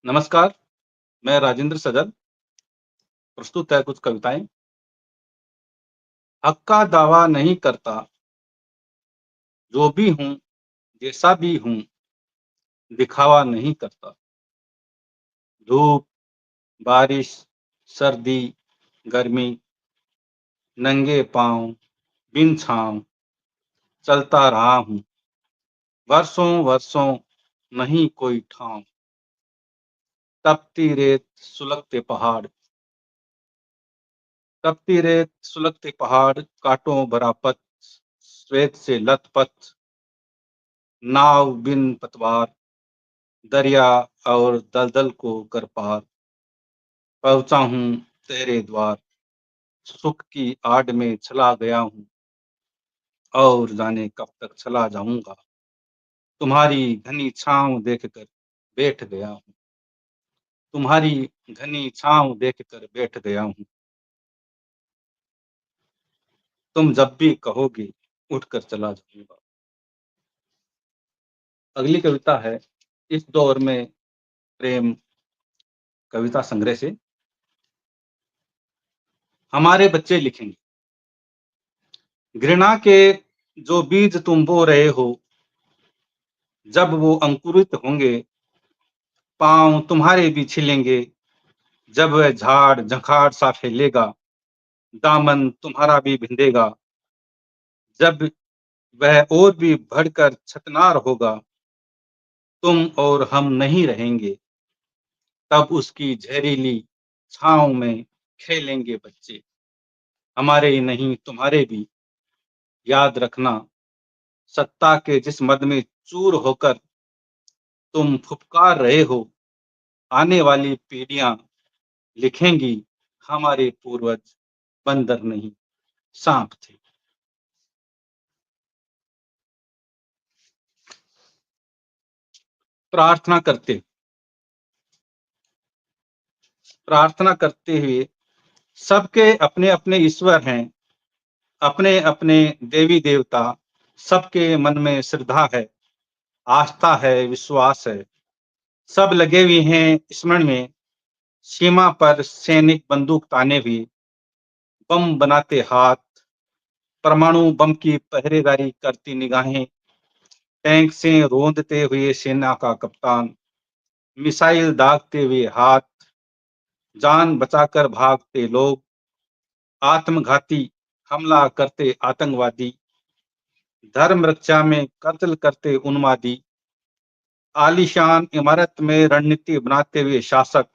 नमस्कार, मैं राजेंद्र सजल, प्रस्तुत है कुछ कविताएँ। हक का दावा नहीं करता, जो भी हूँ, जैसा भी हूँ, दिखावा नहीं करता। धूप, बारिश, सर्दी, गर्मी, नंगे पाँव, बिन छाँव, चलता रहा हूँ। वर्षों-वर्षों नहीं कोई ठाँव, तपती रेत, सुलगते पहाड़, तपती रेत, सुलगते पहाड़, काँटों भरा पथ, श्वेत से लथपथ, नाव बिन पतवार, दरिया और दलदल को कर पार, पहुँचा हूँ तेरे द्वार, सुख की आड़ में चला गया हूँ और जाने कब तक चला जाऊँगा। तुम्हारी घनी छाँव देखकर बैठ गया हूँ, तुम्हारी घनी छाँव देखकर बैठ गया हूँ। तुम जब भी कहोगे उठकर चला जाऊँगा। अगली कविता है इस दौर में प्रेम कविता संग्रह से। हमारे बच्चे लिखेंगे, घृणा के जो बीज तुम बो रहे हो, जब वो अंकुरित होंगे, पाँव तुम्हारे भी छिलेंगे। जब वह झाड़ झंखाड़ सा फैलेगा, दामन तुम्हारा भी भिंदेगा। जब वह और भी बढ़कर छतनार होगा, तुम और हम नहीं रहेंगे। तब उसकी जहरीली छाँव में खेलेंगे बच्चे, हमारे ही नहीं तुम्हारे भी। याद रखना, सत्ता के जिस मद में चूर होकर तुम फुफकार रहे हो, आने वाली पीढ़ियां लिखेंगी, हमारे पूर्वज बंदर नहीं सांप थे। प्रार्थना करते प्रार्थना करते हुए, सबके अपने अपने ईश्वर हैं, अपने अपने देवी देवता, सबके मन में श्रद्धा है, आस्था है, विश्वास है। सब लगे हुए हैं स्मरण में, सीमा पर सैनिक बंदूक ताने हुए, बम बनाते हाथ, परमाणु बम की पहरेदारी करती निगाहें, टैंक से रोंदते हुए सेना का कप्तान, मिसाइल दागते हुए हाथ, जान बचाकर भागते लोग, आत्मघाती हमला करते आतंकवादी, धर्म रक्षा में कत्ल करते उन्मादी, आलीशान इमारत में रणनीति बनाते हुए शासक,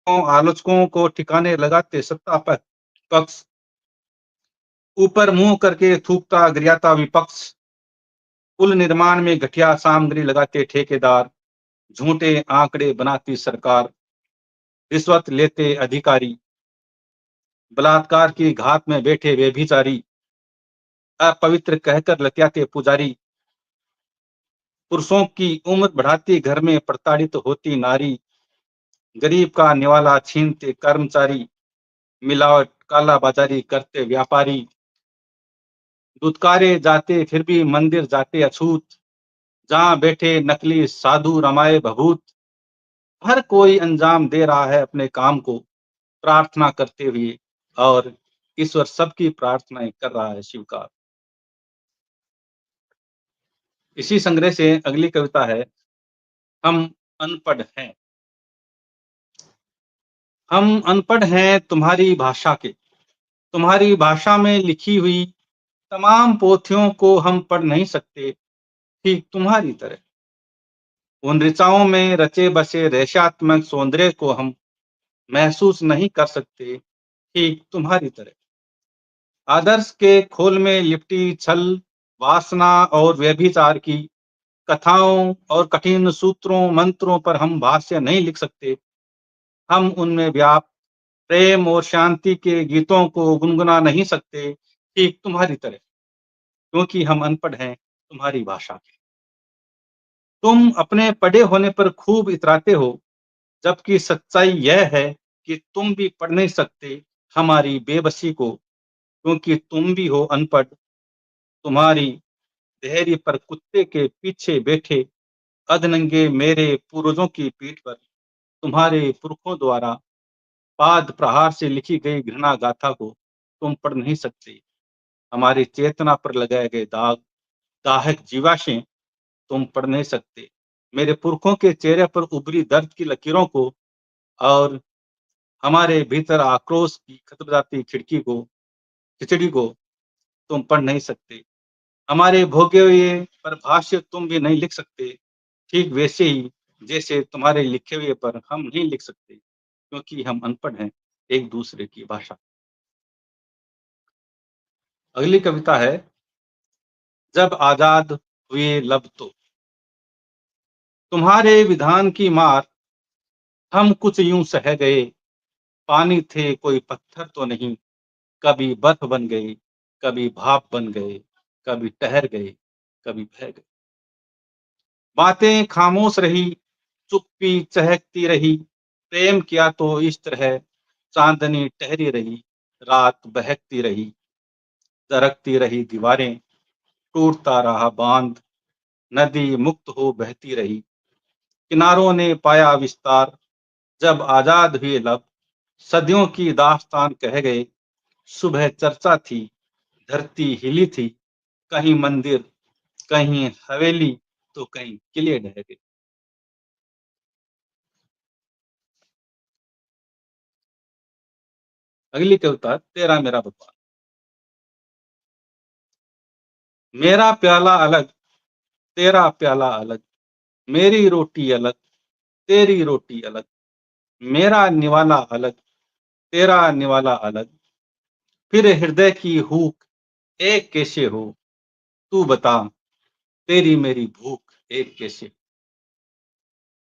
आलोचकों को ठिकाने लगाते सत्ता पक्ष, ऊपर मुंह करके थूकता गिरियाता विपक्ष, पुल निर्माण में घटिया सामग्री लगाते ठेकेदार, झूठे आंकड़े बनाती सरकार, रिश्वत लेते अधिकारी, बलात्कार की घात में बैठे व्यभिचारी, अपवित्र कहकर लत्याते पुजारी, पुरुषों की उम्र बढ़ाती घर में प्रताड़ित होती नारी, गरीब का निवाला छीनते कर्मचारी, मिलावट कालाबाजारी करते व्यापारी, दुत्कारे जाते फिर भी मंदिर जाते अछूत, जहां बैठे नकली साधु रमाए भभूत। हर कोई अंजाम दे रहा है अपने काम को प्रार्थना करते हुए, और ईश्वर सबकी प्रार्थनाएं कर रहा है स्वीकार। इसी संग्रह से अगली कविता है, हम अनपढ़ हैं। हम अनपढ़ हैं तुम्हारी भाषा के, तुम्हारी भाषा में लिखी हुई तमाम पोथियों को हम पढ़ नहीं सकते, ठीक तुम्हारी तरह। उन ऋचाओं में रचे बसे रहस्यात्मक सौंदर्य को हम महसूस नहीं कर सकते, ठीक तुम्हारी तरह। आदर्श के खोल में लिपटी छल, वासना और व्यभिचार की कथाओं और कठिन सूत्रों मंत्रों पर हम भाष्य नहीं लिख सकते। हम उनमें व्याप्त प्रेम और शांति के गीतों को गुनगुना नहीं सकते, ठीक तुम्हारी तरह, क्योंकि हम अनपढ़ हैं तुम्हारी भाषा के। तुम अपने पढ़े होने पर खूब इतराते हो, जबकि सच्चाई यह है कि तुम भी पढ़ नहीं सकते हमारी बेबसी को, क्योंकि तुम भी हो अनपढ़। तुम्हारी देहरी पर कुत्ते के पीछे बैठे अधनंगे मेरे पूर्वजों की पीठ पर तुम्हारे पुरखों द्वारा पाद प्रहार से लिखी गई घृणा गाथा को तुम पढ़ नहीं सकते। हमारी चेतना पर लगाए गए दाग, दाहक जीवाशें तुम पढ़ नहीं सकते। मेरे पुरखों के चेहरे पर उभरी दर्द की लकीरों को और हमारे भीतर आक्रोश की खतबदाती खिचड़ी को तुम पढ़ नहीं सकते। हमारे भोगे हुए पर भाष्य तुम भी नहीं लिख सकते। ठीक वैसे ही जैसे तुम्हारे लिखे हुए पर हम नहीं लिख सकते, क्योंकि हम अनपढ़ हैं एक दूसरे की भाषा। अगली कविता है, जब आजाद हुए लब तो। तुम्हारे विधान की मार हम कुछ यूं सह गए, पानी थे कोई पत्थर तो नहीं, कभी बर्फ बन गए, कभी भाप बन गए, कभी ठहर गए, कभी बह गए। बातें खामोश रही, चुप्पी चहकती रही, प्रेम किया तो इस तरह, चांदनी ठहरी रही, रात बहकती रही, दरकती रही दीवारें, टूटता रहा बांध, नदी मुक्त हो बहती रही, किनारों ने पाया विस्तार, जब आजाद हुए लब, सदियों की दास्तान कह गए, सुबह चर्चा थी, धरती हिली थी, कहीं मंदिर, कहीं हवेली, तो कहीं किले ढह गए। अगली कविता, तेरा मेरा भगवान। मेरा प्याला अलग, तेरा प्याला अलग, मेरी रोटी अलग, तेरी रोटी अलग, मेरा निवाला अलग, तेरा निवाला अलग, फिर हृदय की हूक एक कैसे हो, तू बता, तेरी मेरी भूख एक कैसे।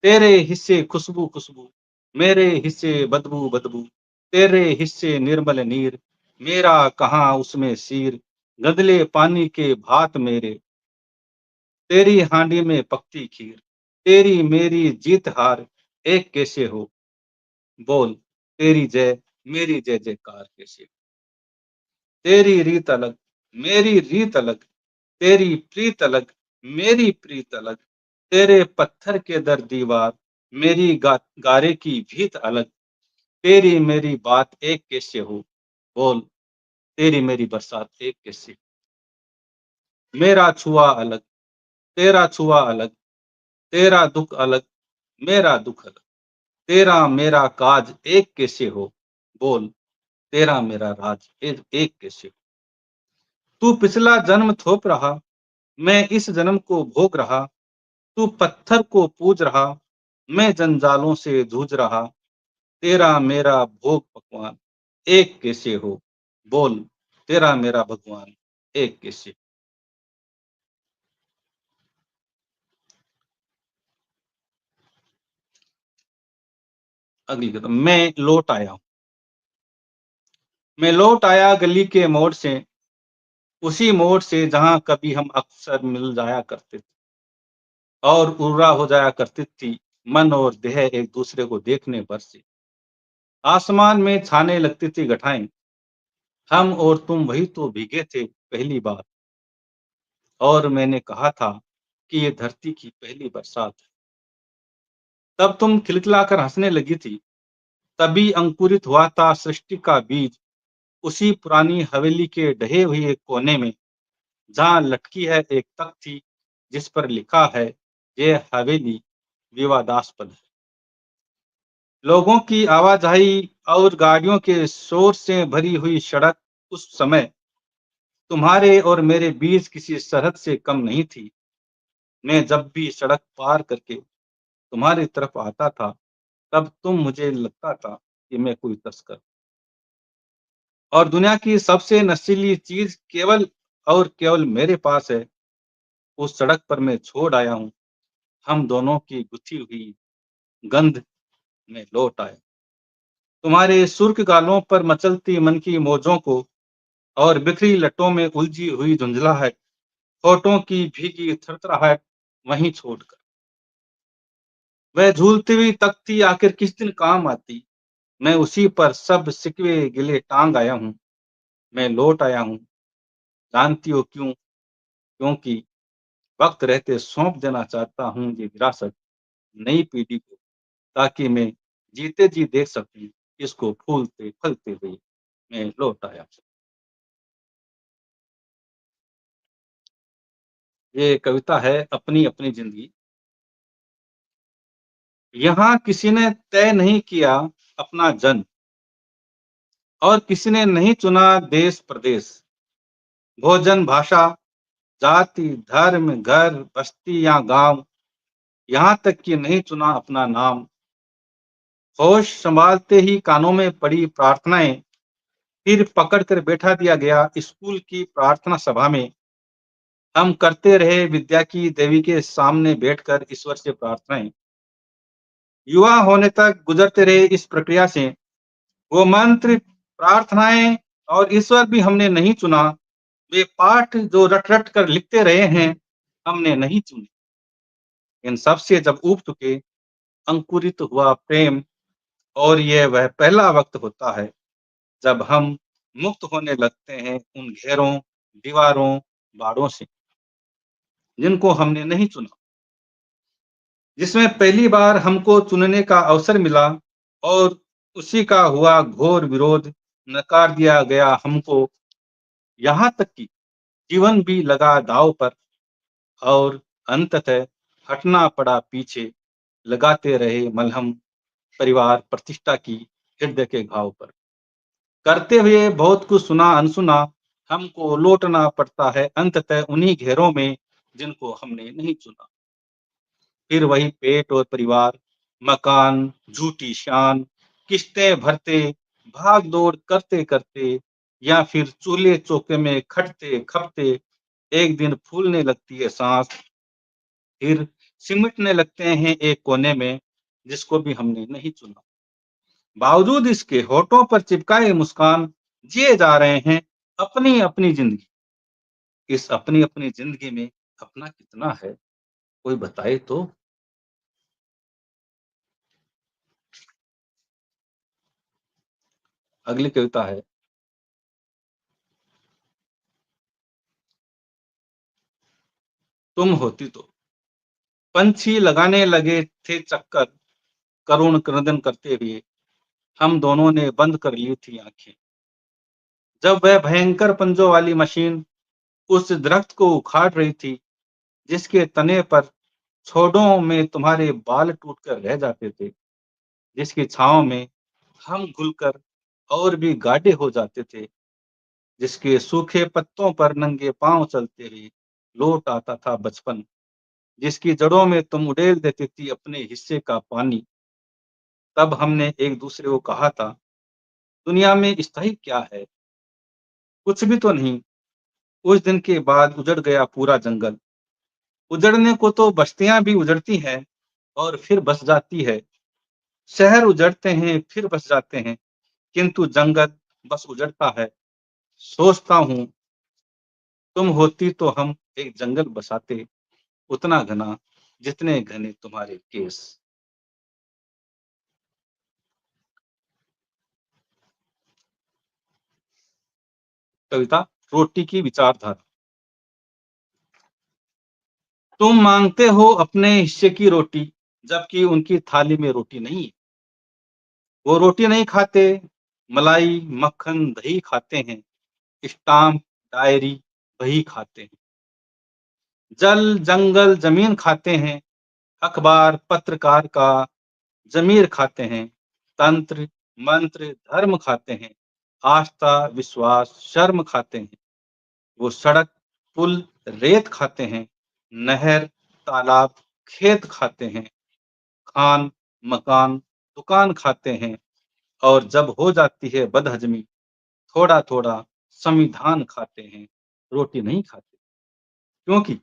तेरे हिस्से खुशबू खुशबू, मेरे हिस्से बदबू बदबू, तेरे हिस्से निर्मल नीर, मेरा कहाँ उसमें सीर, गदले पानी के भात मेरे, तेरी हांडी में पकती खीर, तेरी मेरी जीत हार एक कैसे हो, बोल, तेरी जय मेरी जय जयकार कैसे हो। तेरी रीत अलग, मेरी रीत अलग, तेरी प्रीत अलग, मेरी प्रीत अलग, तेरे पत्थर के दर दीवार, मेरी गारे की भीत अलग, तेरी मेरी बात एक कैसे हो, बोल, तेरी मेरी बरसात एक कैसे। मेरा छुआ अलग, तेरा छुआ अलग, तेरा दुख अलग, मेरा दुख अलग, तेरा मेरा काज एक कैसे हो, बोल, तेरा मेरा राज एक कैसे हो। तू पिछला जन्म थोप रहा, मैं इस जन्म को भोग रहा, तू पत्थर को पूज रहा, मैं जंजालों से जूझ रहा, तेरा मेरा भोग पकवान एक कैसे हो, बोल, तेरा मेरा भगवान एक कैसे। अगली कदम, मैं लौट आया गली के मोड़ से, उसी मोड़ से जहां कभी हम अक्सर मिल जाया करते थे, और उर्रा हो जाया करती थी मन और देह एक दूसरे को देखने भर से। आसमान में छाने लगती थी घटाएं, हम और तुम वही तो भीगे थे पहली बार, और मैंने कहा था कि ये धरती की पहली बरसात है। तब तुम खिलखिलाकर हंसने लगी थी, तभी अंकुरित हुआ था सृष्टि का बीज, उसी पुरानी हवेली के ढहे हुए कोने में, जहां लटकी है एक तख्ती जिस पर लिखा है, ये हवेली विवादास्पद है। लोगों की आवाजाही और गाड़ियों के शोर से भरी हुई सड़क उस समय तुम्हारे और मेरे बीच किसी सरहद से कम नहीं थी। मैं जब भी सड़क पार करके तुम्हारी तरफ आता था, तब तुम मुझे लगता था कि मैं कोई तस्कर, और दुनिया की सबसे नशीली चीज केवल और केवल मेरे पास है। उस सड़क पर मैं छोड़ आया हूँ, हम दोनों की गुथी हुई गंध में लौट आया। तुम्हारे सुर्ख गालों पर मचलती मन की मौजों को और बिखरी लटों में उलझी हुई झुंझलाहट, होठों की भीगी थरथराहट वहीं छोड़कर, वह झूलती हुई तख्ती आखिर किस दिन काम आती। मैं उसी पर सब सिकवे गिले टांग आया हूँ, मैं लौट आया हूँ, जानती हो क्यों? क्योंकि वक्त रहते सौंप देना चाहता हूँ ये विरासत नई पीढ़ी को, ताकि मैं जीते जी देख सकूं इसको फूलते फलते हुए मैं लौट आया। ये कविता है अपनी अपनी जिंदगी। यहाँ किसी ने तय नहीं किया अपना जन्म, और किसी ने नहीं चुना देश प्रदेश, भोजन भाषा, जाति धर्म घर बस्ती या गांव, यहाँ तक कि नहीं चुना अपना नाम। होश संभालते ही कानों में पड़ी प्रार्थनाएं, फिर पकड़ कर बैठा दिया गया स्कूल की प्रार्थना सभा में। हम करते रहे विद्या की देवी के सामने बैठकर ईश्वर से प्रार्थनाएं। युवा होने तक गुजरते रहे इस प्रक्रिया से। वो मंत्र, प्रार्थनाएं और ईश्वर भी हमने नहीं चुना। वे पाठ जो रट रट कर लिखते रहे हैं, हमने नहीं चुने। इन सब से जब ऊब चुके, अंकुरित हुआ प्रेम। और यह वह पहला वक्त होता है जब हम मुक्त होने लगते हैं उन घेरों, दीवारों, बाड़ों से जिनको हमने नहीं चुना, जिसमें पहली बार हमको चुनने का अवसर मिला, और उसी का हुआ घोर विरोध। नकार दिया गया हमको, यहाँ तक कि जीवन भी लगा दांव पर, और अंततः हटना पड़ा पीछे। लगाते रहे मलहम परिवार प्रतिष्ठा की हृदय के घाव पर। करते हुए बहुत कुछ सुना अनसुना, हमको लौटना पड़ता है अंततः उन्हीं घेरों में जिनको हमने नहीं चुना। फिर वही पेट और परिवार, मकान, झूठी शान, किस्तें भरते, भाग दौड़ करते करते, या फिर चूल्हे चौके में खटते खपते एक दिन फूलने लगती है सांस। फिर सिमटने लगते हैं एक कोने में जिसको भी हमने नहीं चुना। बावजूद इसके होठों पर चिपकाए मुस्कान, जिए जा रहे हैं अपनी अपनी जिंदगी। इस अपनी अपनी जिंदगी में अपना कितना है, कोई बताए तो। अगली कविता है। तुम होती तो। पंछी लगाने लगे थे चक्कर, करुण क्रंदन करते हुए। हम दोनों ने बंद कर ली थी आंखें, जब वह भयंकर पंजों वाली मशीन उस दरख्त को उखाड़ रही थी जिसके तने पर छोड़ों में तुम्हारे बाल टूटकर रह जाते थे, जिसकी छांव में हम घुलकर और भी गाढ़े हो जाते थे, जिसके सूखे पत्तों पर नंगे पांव चलते हुए लौट आता था बचपन, जिसकी जड़ों में तुम उड़ेल देती थी अपने हिस्से का पानी। तब हमने एक दूसरे को कहा था, दुनिया में स्थायी क्या है, कुछ भी तो नहीं। उस दिन के बाद उजड़ गया पूरा जंगल। उजड़ने को तो बस्तियां भी उजड़ती हैं और फिर बस जाती है। शहर उजड़ते हैं फिर बस जाते हैं, किंतु जंगल बस उजड़ता है। सोचता हूँ तुम होती तो हम एक जंगल बसाते, उतना घना जितने घने तुम्हारे केस। कविता रोटी की विचारधारा। तुम मांगते हो अपने हिस्से की रोटी, जबकि उनकी थाली में रोटी नहीं है। वो रोटी नहीं खाते, मलाई मक्खन दही खाते हैं, स्टाम्प डायरी वही खाते हैं। जल जंगल जमीन खाते हैं, अखबार पत्रकार का जमीर खाते हैं। तंत्र मंत्र धर्म खाते हैं, आस्था विश्वास शर्म खाते हैं। वो सड़क पुल रेत खाते हैं, नहर तालाब खेत खाते हैं। खान मकान दुकान खाते हैं, और जब हो जाती है बदहजमी, थोड़ा थोड़ा संविधान खाते हैं, रोटी नहीं खाते। क्योंकि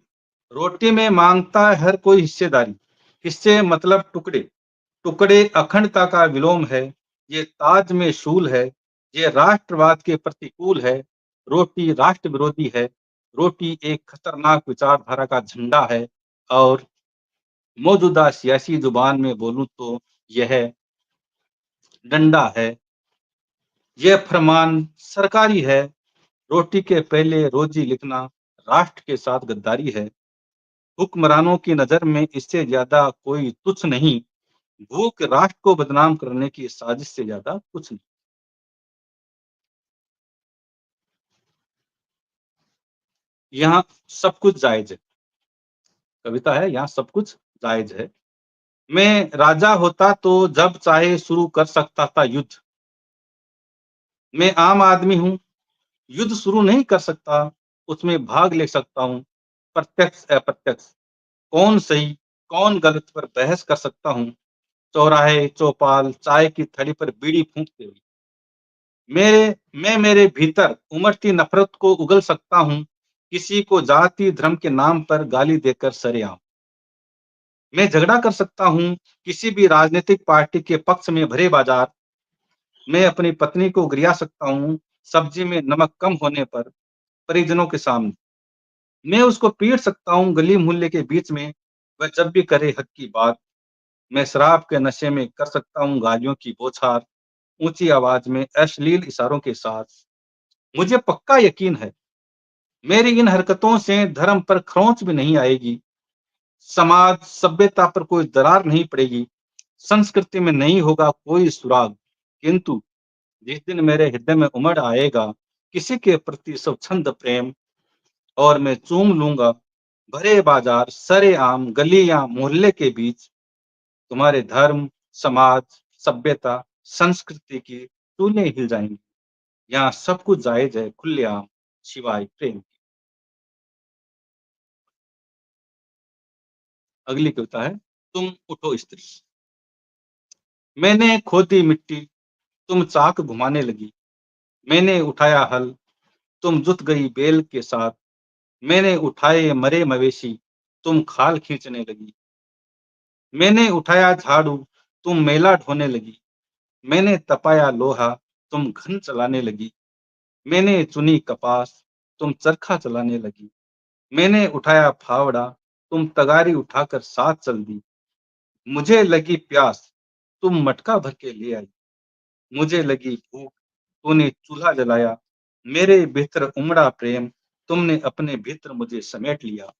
रोटी में मांगता है हर कोई हिस्सेदारी। हिस्से मतलब टुकड़े। टुकड़े अखंडता का विलोम है। ये ताज में शूल है। ये राष्ट्रवाद के प्रतिकूल है। रोटी राष्ट्र विरोधी है। रोटी एक खतरनाक विचारधारा का झंडा है। और मौजूदा सियासी जुबान में बोलूं तो यह डंडा है। यह फरमान सरकारी है। रोटी के पहले रोजी लिखना राष्ट्र के साथ गद्दारी है। हुक्मरानों की नज़र में इससे ज़्यादा कोई तुच्छ नहीं, भूख राष्ट्र को बदनाम करने की साजिश से ज़्यादा कुछ नहीं। यहाँ सब कुछ जायज़ है। कविता है, यहाँ सब कुछ जायज़ है। मैं राजा होता तो जब चाहे शुरू कर सकता था युद्ध। मैं आम आदमी हूँ, युद्ध शुरू नहीं कर सकता, उसमें भाग ले सकता हूँ, प्रत्यक्ष-अप्रत्यक्ष। कौन सही, कौन गलत पर बहस कर सकता हूँ। चौराहे, चौपाल, चाय की थैली पर बीड़ी फूँकते हुए। मेरे भीतर उमड़ती नफ़रत को उगल सकता हूँ, किसी को जाति, धर्म के नाम पर गाली देकर सरेआम। मैं झगड़ा कर सकता हूँ, किसी भी राजनीतिक पार्टी के पक्ष में भरे बाज़ार। मैं अपनी पत्नी को गरिया सकता हूँ, सब्ज़ी में नमक कम होने पर, परिजनों के सामने। मैं उसको पीट सकता हूँ गली-मोहल्ले के बीच में, वह जब भी करे हक की बात। मैं शराब के नशे में कर सकता हूँ गालियों की बौछार, ऊँची आवाज़ में अश्लील इशारों के साथ। मुझे पक्का यकीन है, मेरी इन हरकतों से धर्म पर खरोंच भी नहीं आएगी, समाज, सभ्यता पर कोई दरार नहीं पड़ेगी, संस्कृति में नहीं होगा कोई सुराग। किंतु जिस दिन मेरे हृदय में उमड़ आएगा किसी के प्रति स्वच्छंद प्रेम, और मैं चूम लूँगा भरे बाजार, सरेआम, गली या मोहल्ले के बीच, तुम्हारे धर्म, समाज, सभ्यता, संस्कृति की टूनें हिल जाएँगी। यहाँ सब कुछ जायज़ है खुलेआम, सिवाय प्रेम के। अगली कविता है, तुम उठो स्त्री। मैंने खोदी मिट्टी, तुम चाक घुमाने लगी। मैंने उठाया हल, तुम जुत गई बैल के साथ। मैंने उठाए मरे मवेशी, तुम खाल खींचने लगी। मैंने उठाया झाड़ू, तुम मैला ढोने लगी। मैंने तपाया लोहा, तुम घन चलाने लगी। मैंने चुनी कपास, तुम चरखा चलाने लगी। मैंने उठाया फावड़ा, तुम तगारी उठाकर साथ चल दी। मुझे लगी प्यास, तुम मटका भर के ले आई। मुझे लगी भूख, तूने चूल्हा जलाया। मेरे भीतर उमड़ा प्रेम, तुमने अपने भीतर मुझे समेट लिया।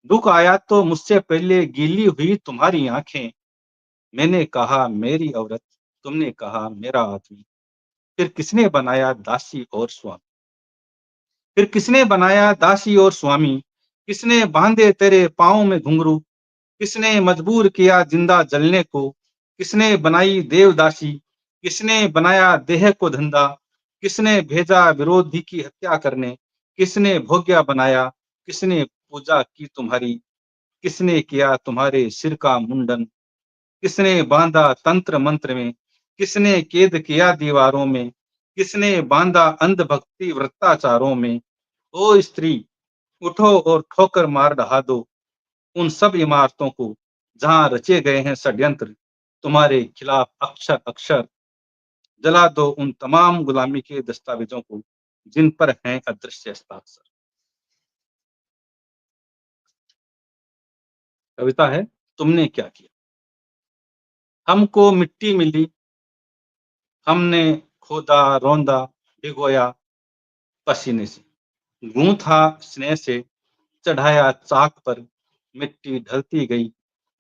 दुख आया तो मुझसे पहले गीली हुई तुम्हारी आंखें। मैंने कहा मेरी औरत, तुमने कहा मेरा आदमी। फिर किसने बनाया दासी और स्वामी? फिर किसने बनाया दासी और स्वामी? किसने बांधे तेरे पाँव में घुंघरू? किसने मजबूर किया जिंदा जलने को? किसने बनाई देवदासी? किसने बनाया देह को धंधा? किसने भेजा विरोधी की हत्या करने? किसने भोग्या बनाया? किसने पूजा की तुम्हारी? किसने किया तुम्हारे सिर का मुंडन? किसने बांधा तंत्र मंत्र में? किसने कैद किया दीवारों में? किसने बांधा अंधभक्ति वृत्ताचारों में? ओ स्त्री, उठो और ठोकर मार ढहा दो उन सब इमारतों को जहां रचे गए हैं षड्यंत्र तुम्हारे खिलाफ अक्षर अक्षर। जला दो उन तमाम गुलामी के दस्तावेजों को जिन पर हैं अदृश्य हस्ताक्षर। कविता है, तुमने क्या किया। हमको मिट्टी मिली, हमने खोदा, रौंदा, भिगोया पसीने से, गूंथा स्नेह से, चढ़ाया चाक पर। मिट्टी ढलती गई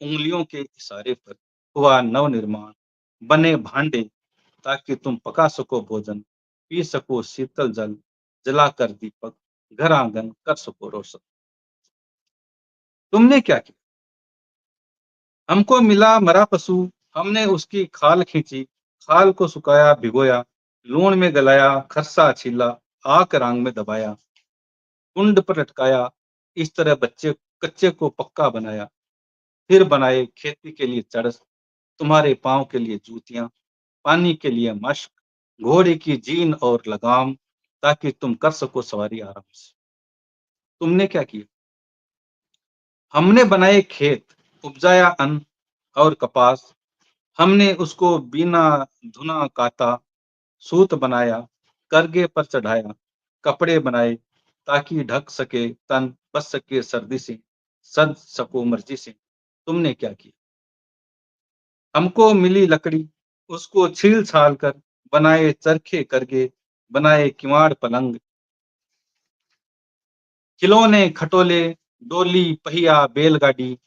उंगलियों के इशारे पर। हुआ नव निर्माण, बने भांडे ताकि तुम पका सको भोजन, पी सको शीतल जल, जलाकर दीपक, घर आंगन कर सको रोशन। तुमने क्या किया। हमको मिला मरा पशु, हमने उसकी खाल खींची, खाल को सुखाया भिगोया, लूण में गलाया, खर्सा छीला, आग रांग में दबाया, कुंड पर लटकाया। इस तरह बच्चे कच्चे को पक्का बनाया। फिर बनाए खेती के लिए चरस, तुम्हारे पाँव के लिए जूतियां, पानी के लिए मश्क, घोड़े की जीन और लगाम, ताकि तुम कर सको सवारी आराम से। तुमने क्या किया। हमने बनाए खेत, उपजाया अन्न और कपास। हमने उसको बीना धुना काता, सूत बनाया, करगे पर चढ़ाया, कपड़े बनाए ताकि ढक सके तन, बच सके सर्दी से, सद सको मर्जी से। तुमने क्या किया। हमको मिली लकड़ी, उसको छील छाल कर बनाए चरखे करगे, बनाए किवाड़ पलंग, खिलौने खटोले, डोली, पहिया, बैलगाड़ी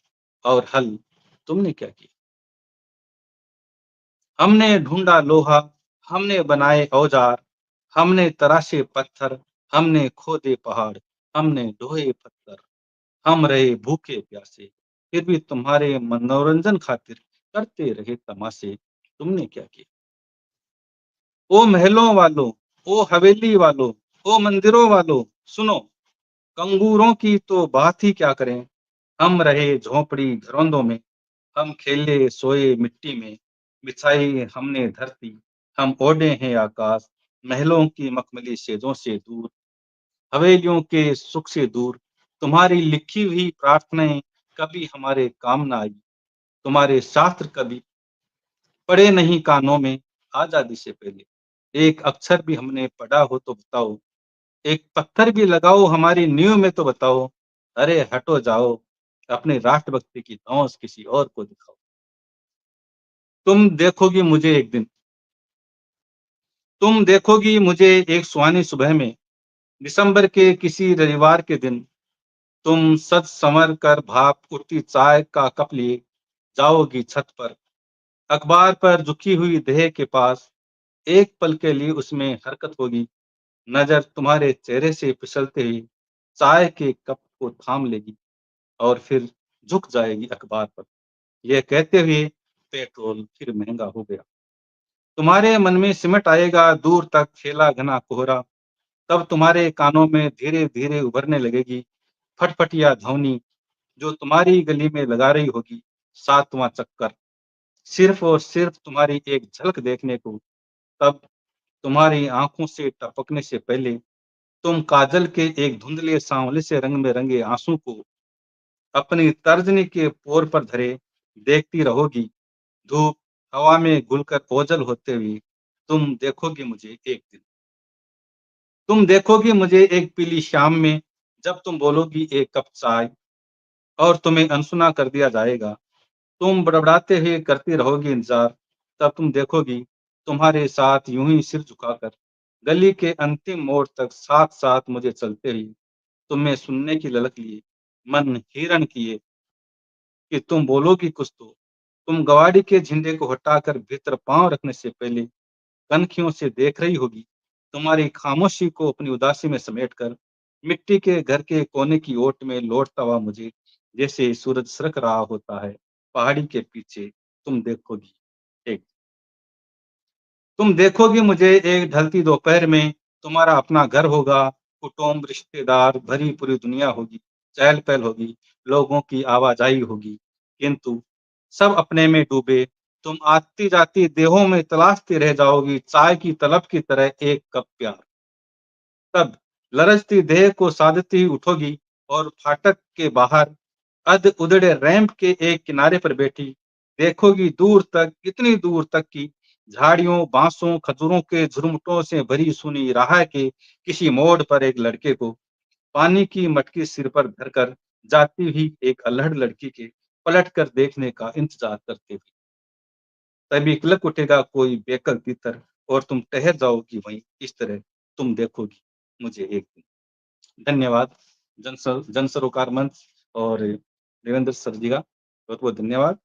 और हल तुमने क्या किया? हमने ढूँढा लोहा, हमने बनाए औज़ार, हमने तराशे पत्थर, हमने खोदे पहाड़, हमने ढोए पत्थर, हम रहे भूखे-प्यासे, फिर भी तुम्हारे मनोरंजन खातिर करते रहे तमाशे, तुमने क्या किया? ओ महलों वालों, ओ हवेली वालों, ओ मंदिरों वालों, सुनो, कंगूरों की तो बात ही क्या करें, हम रहे झोंपड़ी घरोंदों में, हम खेले सोए मिट्टी में, बिछाई हमने धरती, हम ओढ़े हैं आकाश, महलों की मखमली सेजों से दूर, हवेलियों के सुख से दूर, तुम्हारी लिखी हुई प्रार्थनाएं कभी हमारे काम ना आई, तुम्हारे शास्त्र कभी पढ़े नहीं कानों में, आजादी से पहले एक अक्षर भी हमने पढ़ा हो तो बताओ, एक पत्थर भी लगाओ हमारी नींव में तो बताओ, अरे हटो जाओ, अपने राष्ट्रभक्ति की धौंस किसी और को दिखाओ। तुम देखोगी मुझे एक दिन, तुम देखोगी मुझे एक सुहानी सुबह में, दिसंबर के किसी रविवार के दिन, तुम सज संवर कर भाप उठती चाय का कप लिए जाओगी छत पर, अखबार पर झुकी हुई देह के पास, एक पल के लिए उसमें हरकत होगी, नजर तुम्हारे चेहरे से फिसलते ही चाय के कप को थाम लेगी और फिर झुक जाएगी अखबार पर, यह कहते हुए पेट्रोल फिर महंगा हो गया। तुम्हारे मन में सिमट आएगा दूर तक फैला घना कोहरा, तब तुम्हारे कानों में धीरे धीरे उभरने लगेगी फटफटिया ध्वनि, जो तुम्हारी गली में लगा रही होगी सातवां चक्कर, सिर्फ और सिर्फ तुम्हारी एक झलक देखने को। तब तुम्हारी आंखों से टपकने से पहले तुम काजल के एक धुंधले सांवले से रंग में रंगे आंसू को अपनी तर्जनी के पोर पर धरे देखती रहोगी, धूप हवा में घुलकर ओझल होते हुए। तुम देखोगी मुझे एक दिन, तुम देखोगी मुझे एक पीली शाम में, जब तुम बोलोगी एक कप चाय और तुम्हें अनसुना कर दिया जाएगा, तुम बड़बड़ाते हुए करती रहोगी इंतजार, तब तुम देखोगी तुम्हारे साथ यूं ही सिर झुकाकर गली के अंतिम मोड़ तक साथ साथ मुझे चलते हुए, तुम्हें सुनने की ललक लिए मन हिरण किए कि तुम बोलोगी कुछ तो। तुम गवाड़ी के झंडे को हटाकर भीतर पांव रखने से पहले कनखियों से देख रही होगी तुम्हारी खामोशी को अपनी उदासी में समेटकर मिट्टी के घर के कोने की ओट में लौटता हुआ मुझे, जैसे सूरज सरक रहा होता है पहाड़ी के पीछे। तुम देखोगी एक तुम देखोगी मुझे एक ढलती दोपहर में, तुम्हारा अपना घर होगा, कुटुंब रिश्तेदार भरी पूरी दुनिया होगी, चहल पहल होगी, लोगों की आवाजाही होगी, किंतु सब अपने में डूबे, तुम आती जाती देहों में तलाशती रह जाओगी चाय की तलब की तरह एक कप प्यार। तब लरजती देह को साधती हुई उठोगी और फाटक के बाहर अध उधड़े रैंप के एक किनारे पर बैठी देखोगी दूर तक, इतनी दूर तक कि झाड़ियों बांसों खजूरों के झुरमुटों से भरी सुनी राह के किसी मोड़ पर एक लड़के को पानी की मटकी सिर पर धरकर जाती हुई एक अल्हड़ लड़की के पलट कर देखने का इंतजार करते हुए, तभी किलक उठेगा कोई बेकल तीतर और तुम ठहर जाओगी वहीं। इस तरह तुम देखोगी मुझे एक दिन। धन्यवाद। जन सरोकार मंच और देवेंद्र सर जी का बहुत बहुत धन्यवाद।